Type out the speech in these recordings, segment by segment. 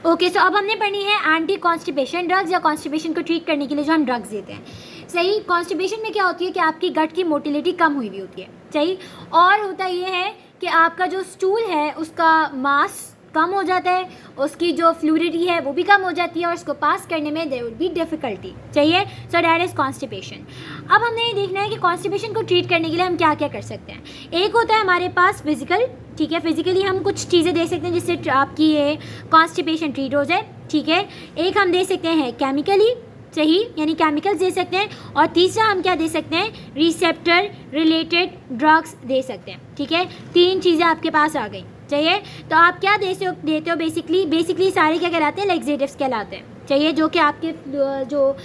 Okay, सो अब हमने पढ़नी है एंटी कॉन्स्टिपेशन ड्रग्स, या कॉन्स्टिपेशन को ट्रीट करने के लिए जो हम ड्रग्स देते हैं। सही, कॉन्स्टिपेशन में क्या होती है कि आपकी गट की मोटिलिटी कम हुई हुई होती है। सही, और होता ये है कि आपका जो स्टूल है उसका मास कम हो जाता है, उसकी जो फ्लूइडिटी है वो भी कम हो जाती है, और उसको पास करने में देयर वुड बी डिफ़िकल्टी। चाहिए, सो दैट इज़ कॉन्स्टिपेशन। अब हमने ये देखना है कि कॉन्स्टिपेशन को ट्रीट करने के लिए हम क्या क्या कर सकते हैं। एक होता है हमारे पास फिजिकल, ठीक है, फिजिकली हम कुछ चीज़ें दे सकते हैं जिससे आपकी ये कॉन्स्टिपेशन ट्रीट हो जाए। ठीक है, एक हम दे सकते हैं केमिकली, सही, यानी केमिकल्स दे सकते हैं, और तीसरा हम क्या दे सकते हैं, रिसेप्टर रिलेटेड ड्रग्स दे सकते हैं। ठीक है, 3 चीज़ें आपके पास आ गई। चाहिए, तो आप क्या देते हो बेसिकली सारे क्या कहलाते हैं, लैक्सेटिव्स कहलाते हैं। चाहिए, जो कि आपके जो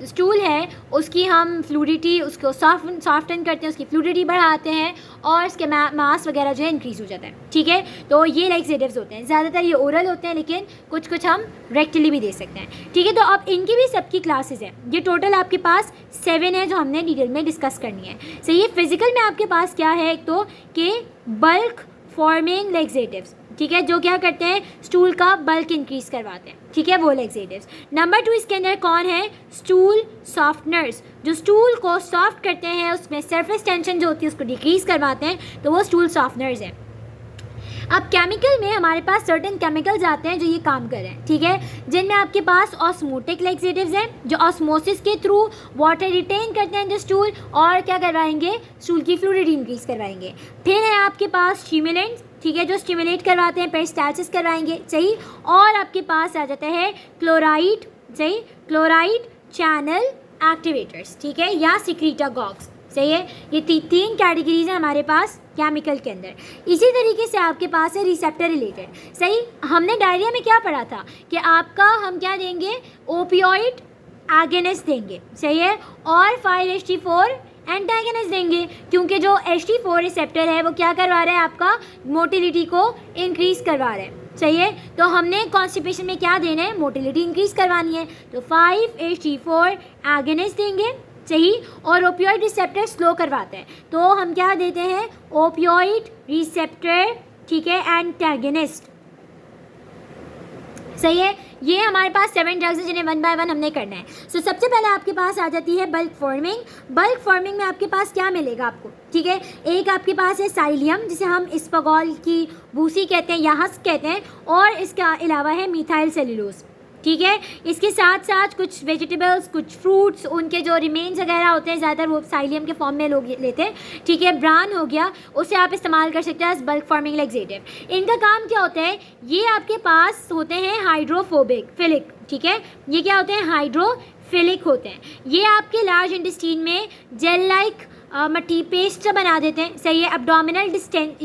स्टूल है उसकी हम फ्लूइडिटी उसको सॉफ्टन करते हैं, उसकी फ्लूइडिटी बढ़ाते हैं, और उसके मास वगैरह जो है इंक्रीज़ हो जाता है। ठीक है, तो ये लैक्सेटिव्स होते हैं, ज़्यादातर ये ओरल होते हैं, लेकिन कुछ हम रेक्टली भी दे सकते हैं। ठीक है, तो अब इनकी भी सबकी क्लासेस हैं। ये टोटल आपके पास 7 है जो हमने डिटेल में डिस्कस करनी है। सही है, फिजिकल में आपके पास क्या है, एक तो कि बल्क फॉर्मिंग लैक्सेटिव्स, ठीक है, जो क्या करते हैं, स्टूल का बल्क इंक्रीज करवाते हैं। ठीक है, वो लैक्सेटिव्स। नंबर 2 इसके अंदर कौन है, स्टूल सॉफ्टनर्स, जो स्टूल को सॉफ्ट करते हैं, उसमें सरफेस टेंशन जो होती है उसको डिक्रीज करवाते हैं, तो वो स्टूल सॉफ्टनर्स हैं। अब केमिकल में हमारे पास सर्टेन केमिकल्स आते हैं जो ये काम कर रहे हैं। ठीक है, जिनमें आपके पास ऑस्मोटिक लैक्सेटिव्स हैं जो ऑस्मोसिस के थ्रू वाटर रिटेन करते हैं द स्टूल, और क्या करवाएंगे, स्टूल की फ्लूइडिटी इंक्रीज करवाएंगे। फिर है आपके पास स्टिमुलेंट्स, ठीक है, जो स्टिमुलेट करवाते हैं, पेरिस्टाल्सिस करवाएंगे। सही, और आपके पास आ जाता है क्लोराइड, सही, क्लोराइड चैनल एक्टिवेटर्स, ठीक है, या सिक्रीटागॉग्स। सही है, ये 3 कैटेगरीज हैं हमारे पास केमिकल के अंदर। इसी तरीके से आपके पास है रिसेप्टर रिलेटेड। सही, हमने डायरिया में क्या पढ़ा था कि आपका हम क्या देंगे, ओपियोइड एगोनिस्ट देंगे। सही है, और 5-HT4 एंटागोनिस्ट देंगे, क्योंकि जो H-T4 रिसेप्टर है वो क्या करवा रहा है, आपका मोटिलिटी को इंक्रीज करवा रहा है। सही है, तो हमने कॉन्स्टिपेशन में क्या देना है, मोटिलिटी इंक्रीज करवानी है, तो 5-HT4 एगोनिस्ट देंगे। सही, और ओपियोइड रिसेप्टर स्लो करवाते हैं, तो हम क्या देते हैं, ओपियोइड रिसेप्टर, ठीक है, एंटागोनिस्ट। सही है, ये हमारे पास 7 ड्रग्स हैं जिन्हें 1 बाय 1 हमने करना है। सो सबसे पहले आपके पास आ जाती है बल्क फॉर्मिंग। बल्क फॉर्मिंग में आपके पास क्या मिलेगा आपको, ठीक है, एक आपके पास है साइलियम, जिसे हम इस्पागोल की भूसी कहते हैं या हस्क कहते हैं, और इसका अलावा है मिथाइल सेलुलोज। ठीक है, इसके साथ साथ कुछ वेजिटेबल्स, कुछ फ्रूट्स, उनके जो रिमेन्स वगैरह होते हैं ज़्यादातर वो साइलियम के फॉर्म में लोग लेते हैं। ठीक है, ब्रान हो गया, उसे आप इस्तेमाल कर सकते हैं एज बल्क फॉर्मिंग लैक्सेटिव। इनका काम क्या होता है, ये आपके पास होते हैं हाइड्रोफिलिक। ठीक है, ये क्या होते हैं, हाइड्रोफिलिक होते हैं। ये आपके लार्ज इंटेस्टाइन में जेल लाइक मट्टी पेस्ट बना देते हैं। सही है, एब्डोमिनल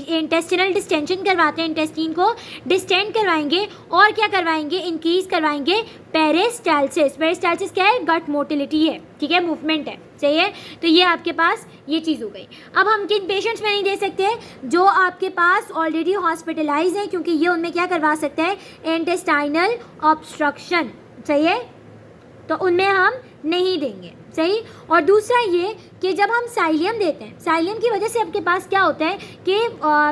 इंटेस्टिनल डिस्टेंशन करवाते हैं, इंटेस्टीन को डिस्टेंड करवाएंगे, और क्या करवाएंगे, इंक्रीज करवाएंगे पेरिस्टाल्सिस। पेरिस्टाल्सिस क्या है, गट मोटिलिटी है, ठीक है, मूवमेंट है। सही है, तो ये आपके पास ये चीज़ हो गई। अब हम किन पेशेंट्स में नहीं दे सकते, जो आपके पास ऑलरेडी हॉस्पिटलाइज हैं, क्योंकि ये उनमें क्या करवा सकते हैं, इंटेस्टाइनल ऑब्स्ट्रक्शन। सही है, तो उनमें हम नहीं देंगे। सही, और दूसरा ये कि जब हम साइलियम देते हैं, साइलियम की वजह से आपके पास क्या होता है कि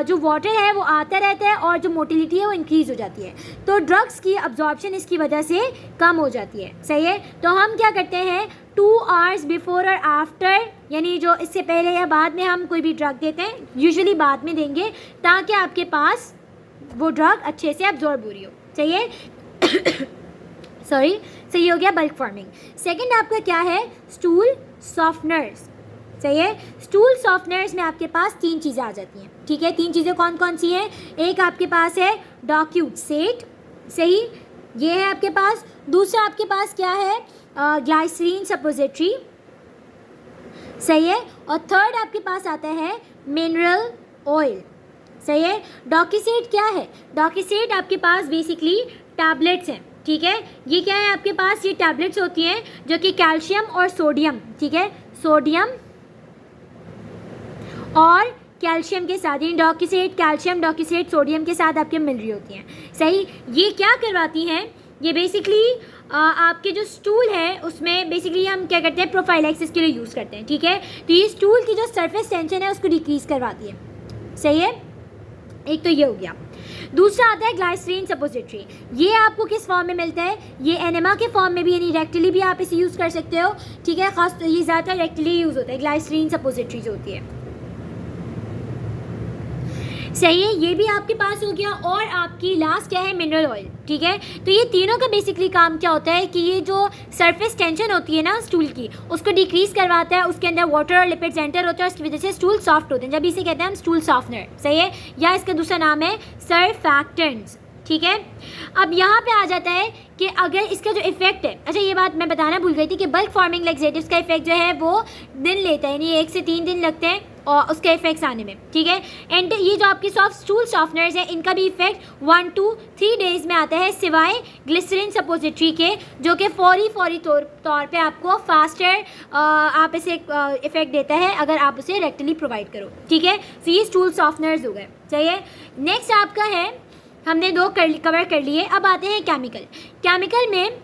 जो वाटर है वो आता रहता है, और जो मोटिलिटी है वो इंक्रीज़ हो जाती है, तो ड्रग्स की अब्जॉर्प्शन इसकी वजह से कम हो जाती है। सही है, तो हम क्या करते हैं, 2 आवर्स बिफोर और आफ्टर, यानी जो इससे पहले या बाद में हम कोई भी ड्रग देते हैं, यूजुअली बाद में देंगे, ताकि आपके पास वो ड्रग अच्छे से अब्जॉर्ब हो रही हो। चाहिए सॉरी, सही हो गया बल्क फॉर्मिंग। सेकंड आपका क्या है, स्टूल सॉफ्टनर्स। सही है, स्टूल सॉफ्टनर्स में आपके पास 3 चीज़ें आ जाती हैं। ठीक है, 3 चीज़ें कौन कौन सी हैं, एक आपके पास है डॉक्यूसेट। सही, ये है आपके पास। दूसरा आपके पास क्या है, ग्लाइसरीन सपोजिटरी। सही है, और थर्ड आपके पास आता है मिनरल ऑयल। सही है, डॉक्यूसेट क्या है, डॉक्यूसेट आपके पास बेसिकली टैबलेट्स हैं। ठीक है, ये क्या है आपके पास, ये टैबलेट्स होती हैं जो कि कैल्शियम और सोडियम, ठीक है, सोडियम और कैल्शियम के साथ, यानी डॉक्यूसेट कैल्शियम, डॉक्यूसेट सोडियम के साथ आपके मिल रही होती हैं। सही, ये क्या करवाती हैं, ये बेसिकली आपके जो स्टूल है उसमें बेसिकली हम क्या करते हैं, प्रोफाइलैक्सिस के लिए यूज़ करते हैं। ठीक है, तो ये स्टूल की जो सरफेस टेंशन है उसको डिक्रीज़ करवाती है। सही है, एक तो ये हो गया। दूसरा आता है ग्लाइसरीन सपोजिटरी। ये आपको किस फॉर्म में मिलता है? ये एनेमा के फॉर्म में भी, यानी रेक्टली भी आप इसे यूज़ कर सकते हो, ठीक है। खास ये ज़्यादातर रेक्टली यूज़ होता है, ग्लाइसरीन सपोजिटरी जो होती है, सही है। ये भी आपके पास हो गया। और आपकी लास्ट क्या है? मिनरल ऑयल, ठीक है। तो ये तीनों का बेसिकली काम क्या होता है कि ये जो सरफेस टेंशन होती है ना स्टूल की, उसको डिक्रीज़ करवाता है। उसके अंदर वाटर और लिपिड्स एंटर होता है, उसकी वजह से स्टूल सॉफ्ट होते हैं। जब इसे कहते हैं हम स्टूल सॉफ्टनर, सही है, या इसका दूसरा नाम है सर्फैक्टेंट्स, ठीक है। अब यहाँ पे आ जाता है कि अगर इसका जो इफेक्ट है, अच्छा ये बात मैं बताना भूल गई थी कि बल्क फॉर्मिंग लैक्सेटिव्स का इफेक्ट जो है वो दिन लेता है, यानी 1 से 3 दिन लगते हैं और उसके इफेक्ट्स आने में, ठीक है। एंड ये जो आपकी सॉफ्ट स्टूल सॉफ्टनर्स हैं, इनका भी इफेक्ट 1 to 3 डेज़ में आता है, सिवाय ग्लिसरीन सपोजिटरी के, जो कि फौरी तौर पे आपको फास्टर आप इसे इफेक्ट देता है अगर आप उसे रेक्टली प्रोवाइड करो, ठीक है। तो ये स्टूल सॉफ्टनर्स हो गए, चाहिए। नेक्स्ट आपका है, हमने 2 कवर कर लिए। अब आते हैं केमिकल में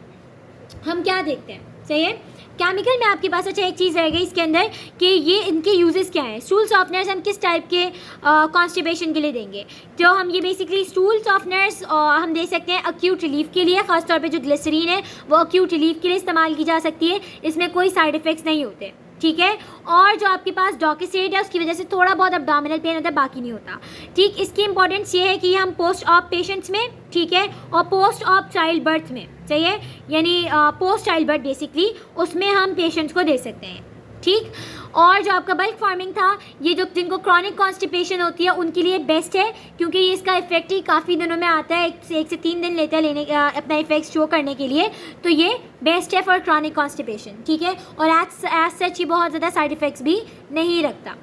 हम क्या देखते हैं, सही है। केमिकल में आपके पास अच्छा एक चीज़ रह गई इसके अंदर कि ये इनके यूजेस क्या हैं। स्टूल सॉफ्टनर्स हम किस टाइप के कॉन्स्टिपेशन के लिए देंगे? तो हम ये बेसिकली स्टूल सॉफ्टनर्स हम दे सकते हैं अक्यूट रिलीफ के लिए, ख़ासतौर पे जो ग्लिसरीन है वो अक्यूट रिलीफ के लिए इस्तेमाल की जा सकती है, इसमें कोई साइड इफ़ेक्ट्स नहीं होते, ठीक है। और जो आपके पास डॉकिसेट है उसकी वजह से थोड़ा बहुत अब्डोमिनल पेन होता है, बाकी नहीं होता, ठीक। इसकी इंपॉर्टेंस ये है कि हम पोस्ट ऑप पेशेंट्स में, ठीक है, और पोस्ट ऑप चाइल्ड बर्थ में, सही है, यानी पोस्ट चाइल्ड बर्थ बेसिकली उसमें हम पेशेंट्स को दे सकते हैं, ठीक। और जो आपका बल्क फॉर्मिंग था, ये जो जिनको क्रॉनिक कॉन्स्टिपेशन होती है उनके लिए बेस्ट है, क्योंकि ये इसका इफेक्ट ही काफ़ी दिनों में आता है, 1 से 3 दिन लेता है लेने अपना इफेक्ट शो करने के लिए। तो ये बेस्ट है फॉर क्रॉनिक कॉन्स्टिपेशन, ठीक है। और एज सच ही बहुत ज़्यादा साइड इफ़ेक्ट्स भी नहीं रखता,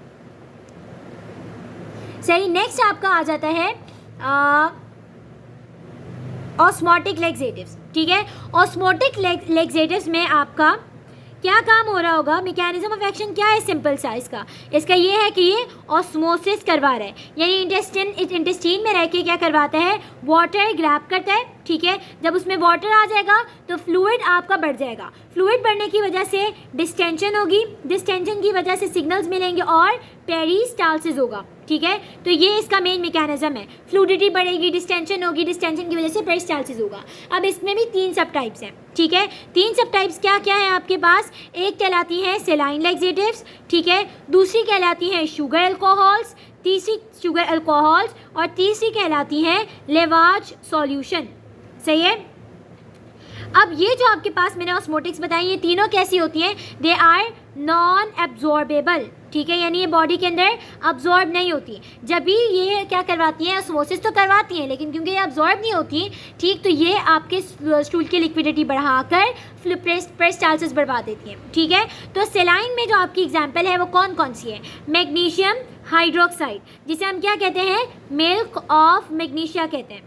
सही। नेक्स्ट आपका आ जाता है ऑस्मोटिक लैक्सेटिव्स, ठीक है। ऑस्मोटिक लैक्सेटिव्स में आपका क्या काम हो रहा होगा? मैकेनिज्म ऑफ एक्शन क्या है? सिंपल सा इसका ये है कि ये ऑस्मोसिस करवा रहा है, यानी इंटेस्टीन में रह के क्या करवाता है? वाटर ग्रैब करता है, ठीक है। जब उसमें वाटर आ जाएगा तो फ्लूइड आपका बढ़ जाएगा, फ्लूइड बढ़ने की वजह से डिस्टेंशन होगी, डिस्टेंशन की वजह से सिग्नल्स मिलेंगे और पेरिस्टाल्सिस होगा, ठीक है। तो ये इसका मेन मैकेनिज्म है, फ्लूइडिटी बढ़ेगी, डिस्टेंशन होगी, डिस्टेंशन की वजह से पेरिस्टाल्सिस होगा। अब इसमें भी 3 सब टाइप्स हैं, ठीक है। 3 सब टाइप्स क्या क्या है आपके पास? एक कहलाती है सेलाइन लैक्सेटिव्स, ठीक है, दूसरी कहलाती है शुगर अल्कोहल्स, और तीसरी कहलाती है लेवाज सॉल्यूशन, सही है। अब ये जो आपके पास मैंने ऑस्मोटिक्स बताई, ये तीनों कैसी होती हैं? दे आर नॉन एब्जॉर्बेबल, ठीक है, यानी ये बॉडी के अंदर अब्जॉर्ब नहीं होती। जब भी ये क्या करवाती हैं? ऑस्मोसिस तो करवाती हैं, लेकिन क्योंकि ये अब्जॉर्ब नहीं होती, ठीक, तो ये आपके स्टूल की लिक्विडिटी बढ़ाकर पेरिस्टाल्सिस बढ़वा देती हैं, ठीक है। तो सेलाइन में जो आपकी एग्जाम्पल है वो कौन कौन सी है? मैग्नीशियम हाइड्रोक्साइड, जिसे हम क्या कहते हैं? मिल्क ऑफ मैग्नीशिया कहते हैं,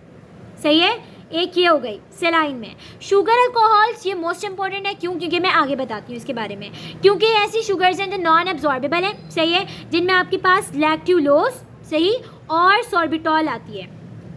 सही है। एक ये हो गई सेलाइन में। शुगर अल्कोहल्स, ये मोस्ट इंपॉर्टेंट है, क्यों? क्योंकि मैं आगे बताती हूँ इसके बारे में, क्योंकि ऐसी शुगर्स हैं जो नॉन एब्जॉर्बेबल हैं, सही है, जिनमें आपके पास लैक्ट्यूलोज, सही, और सॉर्बिटॉल आती है,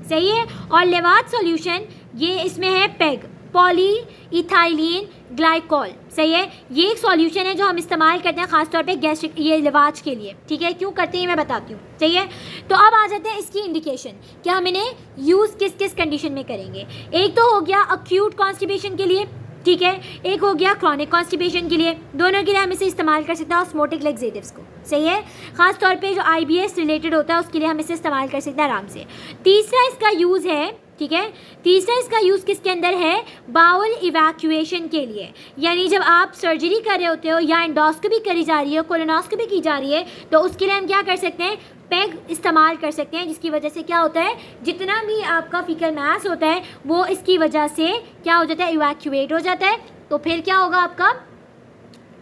सही है। और लेवाज सॉल्यूशन, ये इसमें है पेग, पॉली इथाइलिन ग्लाइकोल, सही है। ये एक सॉल्यूशन है जो हम इस्तेमाल करते हैं खासतौर पे गैस्ट्रिक ये लिवाज के लिए, ठीक है। क्यों करते हैं मैं बताती हूँ, सही है। तो अब आ जाते हैं इसकी इंडिकेशन, कि हम इन्हें यूज़ किस किस कंडीशन में करेंगे। एक तो हो गया अक्यूट कॉन्स्टिपेशन के लिए, ठीक है, एक हो गया क्रॉनिक कॉन्स्टिपेशन के लिए। दोनों के लिए हम इसे इस्तेमाल कर सकते हैं ऑस्मोटिक लैक्सेटिव्स को, सही है। खासतौर पे जो IBS रिलेटेड होता है उसके लिए हम इसे इस्तेमाल कर सकते हैं आराम से। तीसरा इसका यूज़ है, ठीक है, तीसरा इसका यूज़ किसके अंदर है? बाउल इवैक्यूएशन के लिए, यानी जब आप सर्जरी कर रहे होते हो या एंडोस्कोपी करी जा रही है, कोलोनोस्कोपी की जा रही है, तो उसके लिए हम क्या कर सकते हैं? पेग इस्तेमाल कर सकते हैं, जिसकी वजह से क्या होता है? जितना भी आपका फीकल मास होता है वो इसकी वजह से क्या हो जाता है? इवैक्यूएट हो जाता है। तो फिर क्या होगा? आपका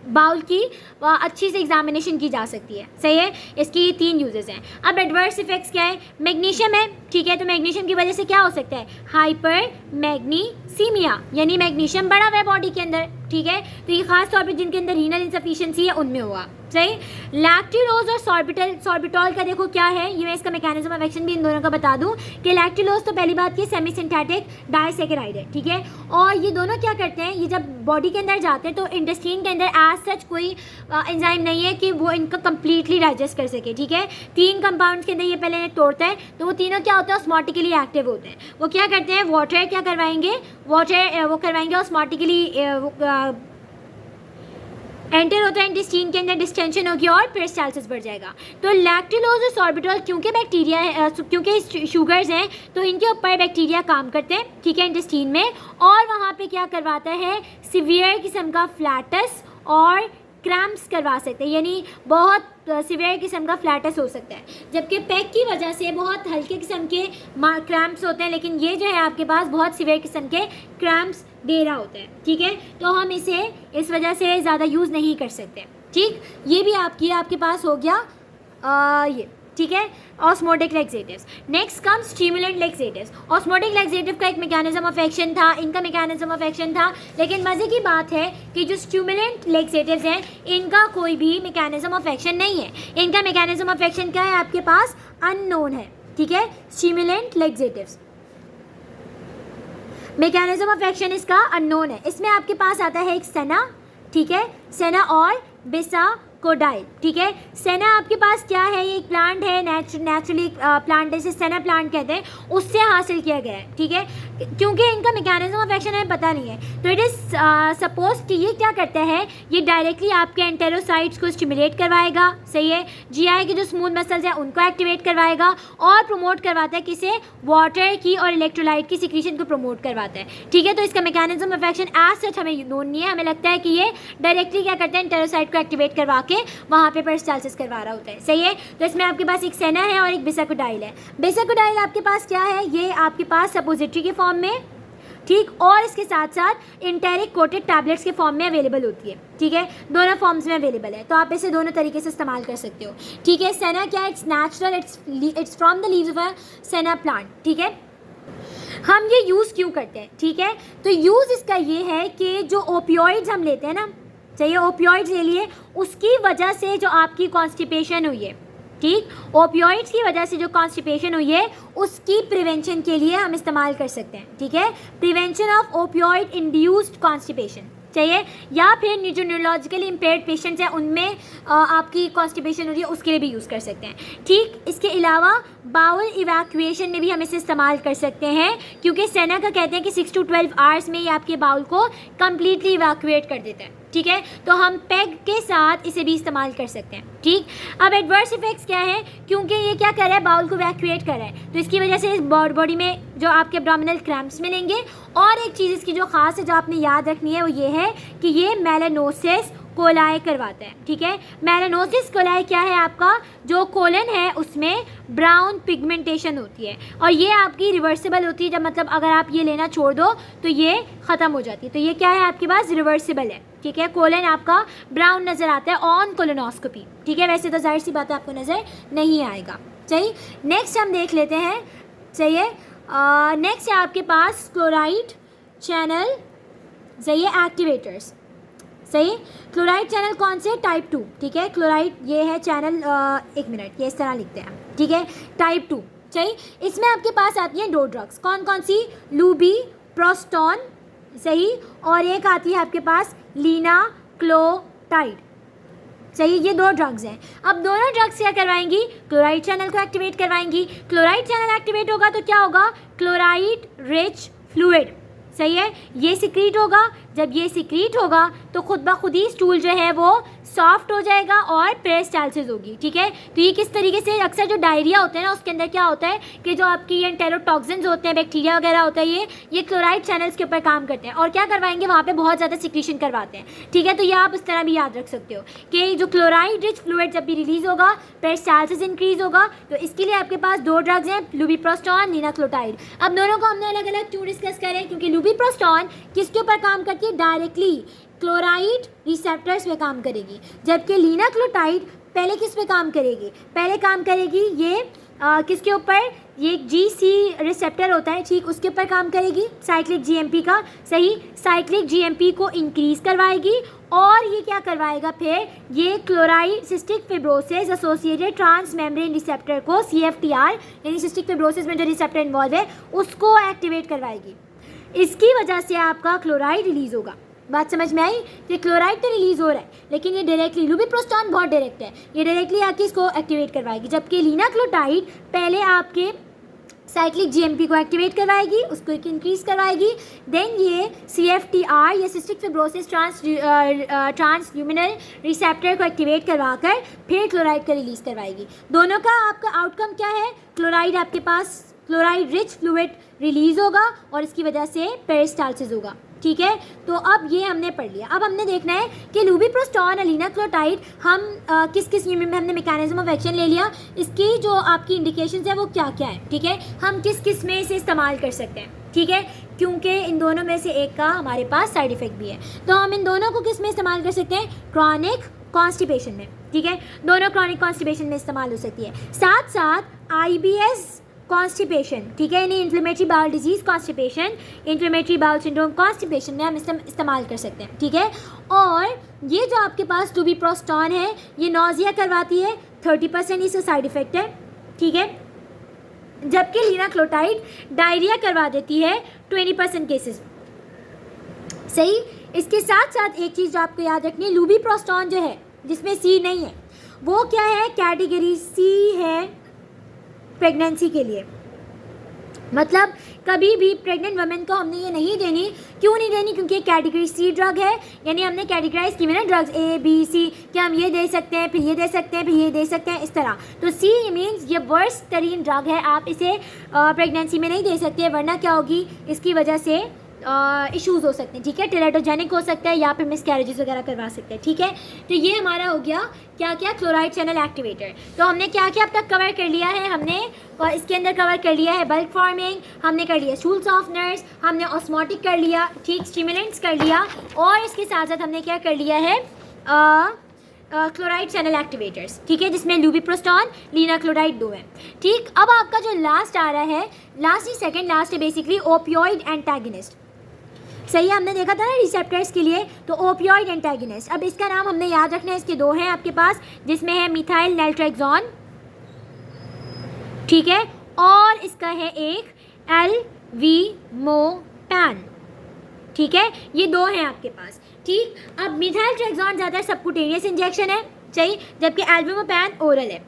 बाउल की अच्छी से एग्जामिनेशन की जा सकती है, सही है। इसकी 3 यूजेस हैं। अब एडवर्स इफेक्ट्स क्या है? मैग्नीशियम है, ठीक है, तो मैग्नीशियम की वजह से क्या हो सकता है? हाइपर मैग्नीसीमिया, यानी मैग्नीशियम बढ़ा हुआ है बॉडी के अंदर, ठीक है, तो ये खास तौर पे जिनके अंदर रीनल इंसफिशिएंसी है उनमें हुआ, सही। लैक्टिलोज और सॉर्बिटॉल का देखो क्या है, ये मैं इसका मैकेनिज्म ऑफ एक्शन भी इन दोनों का बता दूं कि लैक्टिलोज तो पहली बात की सेमी सिंथेटिक डाइसैकेराइड है, ठीक है। और ये दोनों क्या करते हैं, ये जब बॉडी के अंदर जाते हैं तो इंटेस्टाइन के अंदर एज सच कोई एंजाइम नहीं है कि वो इनका कंप्लीटली डाइजेस्ट कर सके, ठीक है। 3 कंपाउंड्स के अंदर ये पहले तोड़ता है, तो वो तीनों क्या होता है, ऑस्मोटिकली एक्टिव होते हैं। वो क्या करते हैं, वाटर क्या करवाएंगे, वाटर वो करवाएंगे ऑस्मोटिकली, एंटर होता है इंटेस्टाइन के अंदर, डिस्टेंशन होगी और पेरिस्टाल्सिस बढ़ जाएगा। तो लैक्टिलोज और सॉर्बिटॉल क्योंकि बैक्टीरिया है, क्योंकि शुगर्स हैं तो इनके ऊपर बैक्टीरिया काम करते हैं, ठीक है, इंटेस्टाइन में, और वहाँ पे क्या करवाता है, सीवियर किस्म का फ्लैटस और क्रैम्प्स करवा सकते हैं, यानी बहुत सीवियर किस्म का फ्लैटस हो सकता है। जबकि पैक की वजह से बहुत हल्के किस्म के क्रैम्प्स होते हैं, लेकिन ये जो है आपके पास बहुत सीवियर किस्म के क्रैम्प्स दे रहा होता है, ठीक है। तो हम इसे इस वजह से ज़्यादा यूज़ नहीं कर सकते, ठीक। ये भी आपके पास हो गया ये, ठीक है, osmotic laxatives. Next come stimulant laxatives. Osmotic laxative का एक मैकेनिज्म ऑफ एक्शन था, इनका मैकेनिज्म ऑफ एक्शन था, लेकिन मज़े की बात है कि जो स्टिमुलेंट लैक्सेटिव्स हैं इनका कोई भी मैकेनिज्म ऑफ एक्शन नहीं है। इनका मैकेनिज्म ऑफ एक्शन क्या है, आपके पास अननोन है, ठीक है। Stimulant laxatives mechanism of action इसका अननोन है। इसमें आपके पास आता है एक सेना, ठीक है, सेना और बेसाकोडाइल, ठीक है। सेना आपके पास क्या है, ये एक प्लांट है, नेचुरली प्लांट, जैसे सेना प्लांट कहते हैं, उससे हासिल किया गया है, ठीक है। क्योंकि इनका मैकेनिज्म ऑफ एक्शन हमें पता नहीं है, तो इट इज़ सपोज कि ये क्या करता है, ये डायरेक्टली आपके एंटेरोसाइट्स को स्टिमुलेट करवाएगा, सही है, जीआई के जो स्मूथ मसल्स हैं उनको एक्टिवेट करवाएगा और प्रमोट करवाता है किसे, वाटर की और इलेक्ट्रोलाइट की सिक्रीशन को प्रमोट करवाता है, ठीक है। तो इसका mechanism of action as such हमें नोन नहीं है, हमें लगता है कि ये डायरेक्टली क्या करता है, एंटेरोसाइट को एक्टिवेट करवा के वहाँ पे पेरिस्टाल्सिस करवा रहा होता है, सही है। तो इसमें आपके पास एक सेना है और एक बेसाकोडाइल है। बेसाकोडाइल आपके पास क्या है, ये आपके पास सपोजिटरी के फॉर्म में, ठीक, और इसके साथ साथ इंटेरिक कोटेड टैबलेट्स के फॉर्म में अवेलेबल होती है, ठीक है, दोनों फॉर्म्स में अवेलेबल है, तो आप इसे दोनों तरीके से इस्तेमाल कर सकते हो, ठीक है। सेना क्या है, it's natural, it's from the leaves of a सेना प्लांट, ठीक है। हम ये यूज़ क्यों करते हैं, ठीक है, तो यूज़ इसका ये है कि जो ओपियोइड्स हम लेते हैं ना, चाहिए ओपियोइड्स ले लिए, उसकी वजह से जो आपकी कॉन्स्टिपेशन हुई है, ठीक, ओपियोइड्स की वजह से जो कॉन्स्टिपेशन हुई है उसकी प्रिवेंशन के लिए हम इस्तेमाल कर सकते हैं, ठीक है। Prevention of opioid induced constipation चाहिए, या फिर जो न्यूरोलॉजिकली इम्पेयर्ड पेशेंट्स हैं उनमें आपकी कॉन्स्टिपेशन हो रही है उसके लिए भी यूज़ कर सकते हैं, ठीक। इसके अलावा बाउल इवैक्यूएशन में भी हम इसे इस्तेमाल कर सकते हैं, क्योंकि सेना का कहते हैं कि 6 to 12 आवर्स में ये आपके बाउल को कम्प्लीटली इवैक्यूएट कर देता है, ठीक है। तो हम पेग के साथ इसे भी इस्तेमाल कर सकते हैं, ठीक। अब एडवर्स इफेक्ट्स क्या है, क्योंकि ये क्या कर रहा है, बाउल को इवैक्यूएट कर रहा है, तो इसकी वजह से इस बॉडी में जो आपके एब्डोमिनल क्रैम्प्स मिलेंगे। और एक चीज़ इसकी जो ख़ास है, जो आपने याद रखनी है, वो ये है कि ये मेलानोसिस कोलाई करवाता है, ठीक है। मेलानोसिस कोलाई क्या है, आपका जो कोलन है उसमें ब्राउन पिगमेंटेशन होती है, और ये आपकी रिवर्सिबल होती है, जब मतलब अगर आप ये लेना छोड़ दो तो ये ख़त्म हो जाती है, तो ये क्या है आपके पास, रिवर्सिबल है, ठीक है। कोलन आपका ब्राउन नज़र आता है ऑन कोलोनोस्कोपी, ठीक है। वैसे तो जाहिर सी बात है आपको नज़र नहीं आएगा, चाहिए। नेक्स्ट हम देख लेते हैं, चाहिए, नेक्स्ट है आपके पास क्लोराइड चैनल, सही है, एक्टिवेटर्स, सही। क्लोराइड चैनल कौन से, टाइप 2, ठीक है। क्लोराइड ये है चैनल, एक मिनट, ये इस तरह लिखते हैं, ठीक है, टाइप 2, सही। इसमें आपके पास आती हैं 2 ड्रग्स, कौन कौन सी, लूबी प्रोस्टॉन, सही, और एक आती है आपके पास लीनाक्लोटाइड, सही। ये 2 ड्रग्स हैं। अब दोनों ड्रग्स क्या करवाएंगी, क्लोराइड चैनल को एक्टिवेट करवाएंगी। क्लोराइड चैनल एक्टिवेट होगा तो क्या होगा, क्लोराइड रिच फ्लूइड, सही है, ये सिक्रीट होगा। जब ये सिक्रीट होगा तो खुद ब खुद ही स्टूल जो है वो सॉफ्ट हो जाएगा और पेरिस्टाल्सिस होगी, ठीक है। तो ये किस तरीके से, अक्सर जो डायरिया होता है ना उसके अंदर क्या होता है कि जो आपकी एंटेरोटॉक्सिन्स होते हैं, बैक्टीरिया वगैरह होता है, ये क्लोराइड चैनल्स के ऊपर काम करते हैं और क्या करवाएंगे, वहाँ पे बहुत ज़्यादा सिक्रीशन करवाते हैं, ठीक है। तो ये आप इस तरह भी याद रख सकते हो कि जो क्लोराइड रिच फ्लूइड जब भी रिलीज़ होगा पेरिस्टाल्सिस इंक्रीज़ होगा। तो इसके लिए आपके पास 2 ड्रग्स हैं, लुबिप्रोस्टॉन, लीनाक्लोटाइड। अब दोनों को हमने अलग अलग क्यों डिस्कस करें, क्योंकि लुबिप्रोस्टॉन किसके ऊपर काम करती है, डायरेक्टली क्लोराइड रिसेप्टर्स पे काम करेगी, जबकि लीनाक्लोटाइड पहले किस पे काम करेगी, पहले काम करेगी ये किसके ऊपर, ये GC रिसेप्टर होता है, ठीक, उसके ऊपर काम करेगी साइक्लिक GMP का, सही, साइक्लिक GMP को इंक्रीज करवाएगी और ये क्या करवाएगा फिर, ये chloride cystic fibrosis associated transmembrane receptor को CFTR यानी सिस्टिक फिब्रोसिस में जो रिसेप्टर इन्वॉल्व है उसको एक्टिवेट करवाएगी। इसकी वजह से आपका क्लोराइड रिलीज होगा। बात समझ में आई कि क्लोराइड तो रिलीज हो रहा है लेकिन ये डायरेक्टली, लुबिप्रोस्टॉन बहुत डायरेक्ट है, ये डायरेक्टली आके इसको एक्टिवेट करवाएगी, जबकि लीनाक्लोटाइड पहले आपके साइक्लिक GMP को एक्टिवेट करवाएगी, उसको एक इंक्रीज करवाएगी, देन ये CFTR या सिस्टिक फिब्रोसिस ट्रांसल्यूमिनल रिसेप्टर को एक्टिवेट करवाकर फिर क्लोराइड का रिलीज करवाएगी। दोनों का आपका आउटकम क्या है, क्लोराइड आपके पास, क्लोराइड रिच फ्लूइड रिलीज होगा और इसकी वजह से पेरिस्टाल्सिस होगा। ठीक है, तो अब ये हमने पढ़ लिया। अब हमने देखना है कि लुबिप्रोस्टॉन और लीनाक्लोटाइड हम किस किस यूनिट में हमने मैकेनिज्म ऑफ एक्शन ले लिया, इसकी जो आपकी इंडिकेशंस है वो क्या क्या है, ठीक है, हम किस किस में इसे इस्तेमाल कर सकते हैं, ठीक है, क्योंकि इन दोनों में से एक का हमारे पास साइड इफ़ेक्ट भी है। तो हम इन दोनों को किस में इस्तेमाल कर सकते हैं, क्रॉनिक कॉन्स्टिपेशन में, ठीक है, दोनों क्रॉनिक कॉन्स्टिपेशन में इस्तेमाल हो सकती है। साथ साथ IBS कॉन्स्टिपेशन, ठीक है, यानी inflammatory bowel disease constipation, inflammatory bowel syndrome constipation में हम इस्तेमाल कर सकते हैं, ठीक है। और ये जो आपके पास लुबिप्रोस्टॉन है ये नौजिया करवाती है, 30% इसका साइड इफ़ेक्ट है, ठीक है, जबकि लीनाक्लोटाइड डायरिया करवा देती है 20% केसेस में, सही। इसके साथ साथ एक चीज़ जो आपको याद रखनी है, लुबिप्रोस्टॉन जो है जिसमें C नहीं है वो क्या है, कैटेगरी C है प्रेगनेंसी के लिए। मतलब कभी भी प्रेग्नेंट वुमेन को हमने ये नहीं देनी, क्यों नहीं देनी, क्योंकि कैटेगरी C ड्रग है, यानी हमने कैटेगराइज की ना ड्रग्स A B C, क्या हम ये दे सकते हैं, फिर ये दे सकते हैं, फिर ये दे सकते हैं, इस तरह। तो C मीन्स ये वर्स्ट तरीन ड्रग है, आप इसे प्रेगनेंसी में नहीं दे सकते, वरना क्या होगी, इसकी वजह से इश्यूज़ हो सकते हैं, ठीक है, टेलेटोजेनिक हो सकता है या फिर मिसकैरेजेस वगैरह करवा सकते हैं, ठीक है। तो ये हमारा हो गया क्या क्या, क्लोराइड चैनल एक्टिवेटर। तो हमने क्या क्या अब तक कवर कर लिया है, हमने और इसके अंदर कवर कर लिया है बल्क फॉर्मिंग, हमने कर लिया स्टूल सॉफ्टनर्स, हमने ऑस्मोटिक कर लिया, ठीक, स्टिमुलेंट्स कर लिया, और इसके साथ साथ हमने क्या कर लिया है, क्लोराइड चैनल एक्टिवेटर्स, ठीक है, जिसमें लुबिप्रोस्टॉन, लीनाक्लोटाइड 2 है, ठीक। अब आपका जो लास्ट आ रहा है, लास्ट ही सेकंड लास्ट है बेसिकली, ओपियोइड एंटागनिस्ट, सही है, हमने देखा था ना रिसेप्टर्स के लिए, तो ओपियोइड एंटागनिस्ट। अब इसका नाम हमने याद रखना है, इसके दो हैं आपके पास, जिसमें है मिथाइल नैल्ट्रेक्सोन, ठीक है, और इसका है एक एल्वीमोपैन, ठीक है, ये दो हैं आपके पास, ठीक। अब मिथाइल ट्रेक्सोन ज़्यादा सबक्यूटेनियस इंजेक्शन है, सही, जबकि एल्वीमोपैन ओरल है,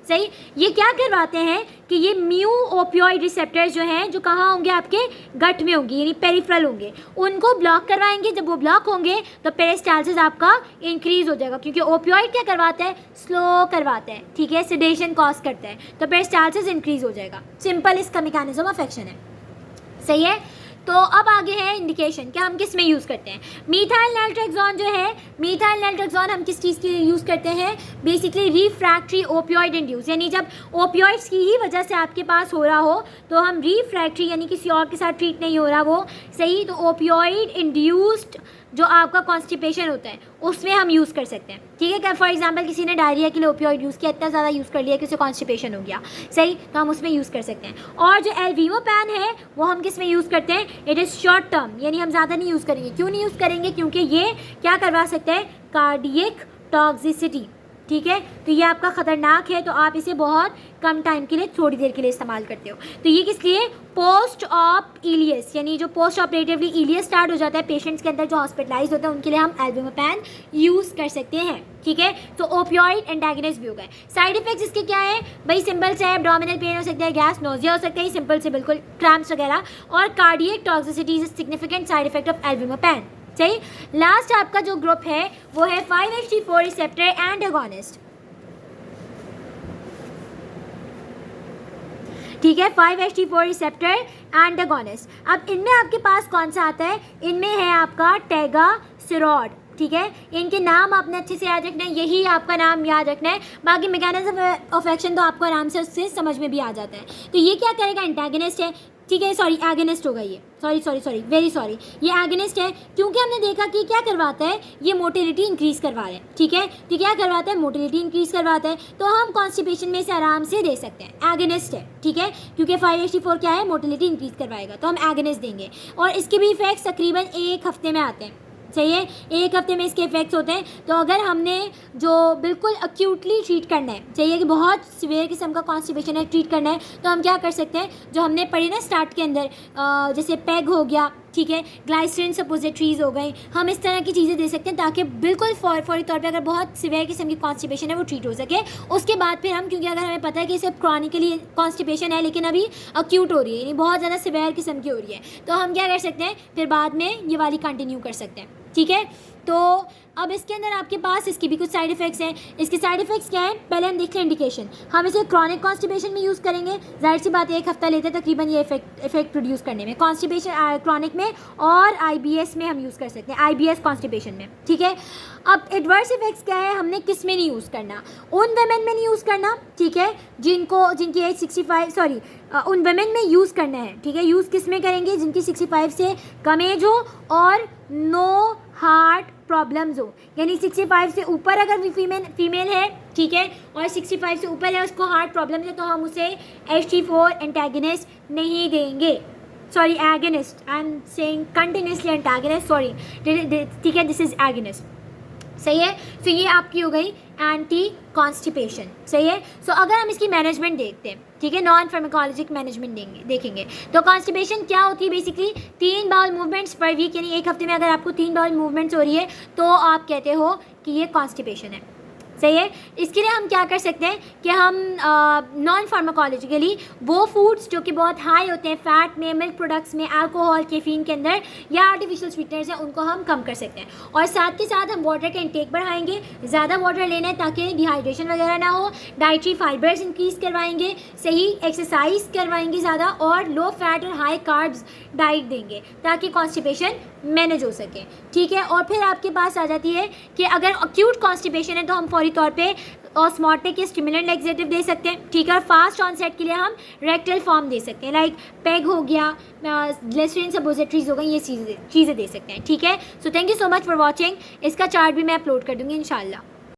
सही। ये क्या करवाते हैं कि ये म्यू ओपियोइड रिसेप्टर्स जो हैं, जो कहाँ होंगे, आपके गट में होंगे, यानी पेरिफेरल होंगे, उनको ब्लॉक करवाएंगे। जब वो ब्लॉक होंगे तो पेरिस्टाल्सिस आपका इंक्रीज हो जाएगा, क्योंकि ओपियोइड क्या करवाता है, स्लो करवाता है, ठीक है, सेडेशन कॉज करता है, तो पेरिस्टाल्सिस इंक्रीज हो जाएगा। सिंपल इसका मैकेनिज्म ऑफ एक्शन है, सही है। तो अब आगे है इंडिकेशन, क्या हम किस में यूज़ करते हैं। मीथाइल नैल्ट्रेक्सोन जो है, मीथाइल नैल्ट्रेक्सोन हम किस चीज़ के लिए यूज़ करते हैं, बेसिकली रिफ्रैक्ट्री ओपियोइड इंड्यूस, यानी जब ओपियोइड्स की ही वजह से आपके पास हो रहा हो, तो हम रिफ्रैक्ट्री यानी किसी और के साथ ट्रीट नहीं हो रहा वो, सही, तो ओपियोइड इंड्यूस्ड जो आपका कॉन्स्टिपेशन होता है उसमें हम यूज़ कर सकते हैं, ठीक है। क्या फॉर एग्जांपल किसी ने डायरिया के लिए ओपियोइड यूज़ किया, इतना ज़्यादा यूज़ कर लिया कि उसे कॉन्स्टिपेशन हो गया, सही, तो हम उसमें यूज़ कर सकते हैं। और जो एल्वीमोपैन है वो हम किस में यूज़ करते हैं, इट इज़ शॉर्ट टर्म, यानी हम ज़्यादा नहीं यूज़ करेंगे। क्यों नहीं यूज़ करेंगे, क्योंकि ये क्या करवा सकते हैं, कार्डियक टॉक्सिसिटी, ठीक है, तो ये आपका ख़तरनाक है, तो आप इसे बहुत कम टाइम के लिए, थोड़ी देर के लिए इस्तेमाल करते हो। तो ये किस लिए, पोस्ट ऑप इलियस, यानी जो पोस्ट ऑपरेटिवली इलियस स्टार्ट हो जाता है पेशेंट्स के अंदर जो हॉस्पिटलाइज होते हैं, उनके लिए हम एल्वीमोपैन यूज़ कर सकते हैं, ठीक है। तो ओपियोइड एंटागनिस्ट भी हो गए। साइड इफेक्ट्स इसके क्या है भाई, सिंपल से एब्डोमिनल पेन हो सकता है, गैस नोजिया हो सकता है, सिंपल से बिल्कुल क्रैम्प्स वगैरह, और cardiac toxicity is significant side effect of alvimopan, सही। लास्ट आपका जो ग्रुप है वो है 5-HT4 रिसेप्टर एंटागोनिस्ट, ठीक है, 5-HT4 रिसेप्टर एंटागोनिस्ट। अब इनमें आपके पास कौन सा आता है, इनमें है आपका टेगासिरॉड, ठीक है, इनके नाम आपने अच्छे से याद रखना है, यही आपका नाम याद रखना है, बाकी मैकेनिज्म ऑफ एक्शन तो आपको आराम से उससे समझ में भी आ जाता है। तो ये क्या करेगा, एंटागनिस्ट है, ठीक है, सॉरी एगोनिस्ट होगा ये, सॉरी वेरी सॉरी, ये एगोनिस्ट है क्योंकि हमने देखा कि क्या करवाता है, ये मोटिलिटी इंक्रीज़ करवा रहा है। ठीक है, तो क्या करवाता है, मोटिलिटी इंक्रीज़ करवाता है, तो हम कॉन्स्टिपेशन में से आराम से दे सकते हैं, एगोनिस्ट है। ठीक है, क्योंकि 5-HT4 क्या है, मोटिलिटी इंक्रीज़ करवाएगा, तो हम एगोनिस्ट देंगे और इसके भी इफेक्ट्स तकरीबन 1 हफ्ते में आते हैं। सही है, 1 हफ्ते में इसके इफेक्ट्स होते हैं। तो अगर हमने जो बिल्कुल अक्यूटली ट्रीट करना है, चाहिए कि बहुत सीवियर किस्म का कॉन्स्टिपेशन है, ट्रीट करना है, तो हम क्या कर सकते हैं, जो हमने पढ़ी ना स्टार्ट के अंदर, जैसे पेग हो गया, ठीक है, ग्लाइसरीन सपोजिटरीज हो गई, हम इस तरह की चीज़ें दे सकते हैं ताकि बिल्कुल फौरी तौर पे अगर बहुत सीवियर किस्म की कॉन्स्टिपेशन है वो ट्रीट हो सके। उसके बाद फिर हम, क्योंकि अगर हमें पता है कि सिर्फ क्रॉनिकली कॉन्स्टिपेशन है लेकिन अभी अक्यूट हो रही है, यानी बहुत ज़्यादा सीवियर किस्म की हो रही है, तो हम क्या कर सकते हैं, फिर बाद में ये वाली कंटिन्यू कर सकते हैं। ठीक है, तो अब इसके अंदर आपके पास इसकी भी कुछ साइड इफ़ेक्ट्स हैं। इसके साइड इफ़ेक्ट्स क्या हैं, पहले हम देखते हैं इंडिकेशन। हम इसे क्रॉनिक कॉन्स्टिपेशन में यूज़ करेंगे, जाहिर सी बात है 1 हफ्ता लेते हैं तकरीबन ये इफेक्ट प्रोड्यूस करने में, कॉन्स्टिपेशन क्रॉनिक में, और IBS में हम यूज़ कर सकते हैं, IBS कॉन्स्टिपेशन में। ठीक है, अब एडवर्स इफेक्ट्स क्या है, हमने किस में नहीं यूज़ करना, उन वेमेन में नहीं यूज़ करना, ठीक है, जिनकी एज 65 सॉरी उन वेमेन में यूज़ करना है। ठीक है, यूज़ किस में करेंगे, जिनकी 65 से कम एज हो और नो हार्ट प्रॉब्लम्स हो, यानी 65 से ऊपर अगर फीमेल है, ठीक है, और 65 से ऊपर है, उसको हार्ट प्रॉब्लम है, तो हम उसे HT4 एंटागनिस्ट नहीं देंगे, sorry agonist, I am saying continuously antagonist, sorry, ठीक है, दिस इज एगनिस्ट। सही है, तो ये आपकी हो गई एंटी कॉन्स्टिपेशन। सही है, सो अगर हम इसकी मैनेजमेंट देखते हैं, ठीक है, नॉन फार्माकोलॉजिक मैनेजमेंट देखेंगे, तो कॉन्स्टिपेशन क्या होती है, basically 3 bowel movements per week, यानी 1 हफ्ते में अगर आपको 3 बाउल मूवमेंट्स हो रही है तो आप कहते हो कि ये कॉन्स्टिपेशन है। सही है, इसके लिए हम क्या कर सकते हैं कि हम नॉन फार्माकोलॉजिकली वो फूड्स जो कि बहुत हाई होते हैं फैट में, मिल्क प्रोडक्ट्स में, अल्कोहल, कैफीन के अंदर, या आर्टिफिशियल स्वीटनर्स हैं, उनको हम कम कर सकते हैं। और साथ के साथ हम वाटर का इंटेक बढ़ाएंगे, ज़्यादा वाटर लेना है ताकि डिहाइड्रेशन वगैरह ना हो, डाइटरी फाइबर्स इंक्रीज़ करवाएंगे, सही एक्सरसाइज करवाएंगे ज़्यादा, और लो फैट और हाई कार्ब्स डाइट देंगे ताकि कॉन्स्टिपेशन मैनेज हो सके। ठीक है, और फिर आपके पास आ जाती है कि अगर अक्यूट कॉन्स्टिपेशन है तो हम फौरी तौर पे ऑस्मोटिक या स्टिमुलेंट लैक्सेटिव दे सकते हैं। ठीक है, और फास्ट ऑनसेट के लिए हम रेक्टल फॉर्म दे सकते हैं, लाइक पेग हो गया, ग्लिसरीन सपोजिटरीज हो गई, ये चीज़ें दे सकते हैं। ठीक है, so thank you so much for watching. इसका चार्ट भी मैं अपलोड कर दूँगी इंशाल्लाह।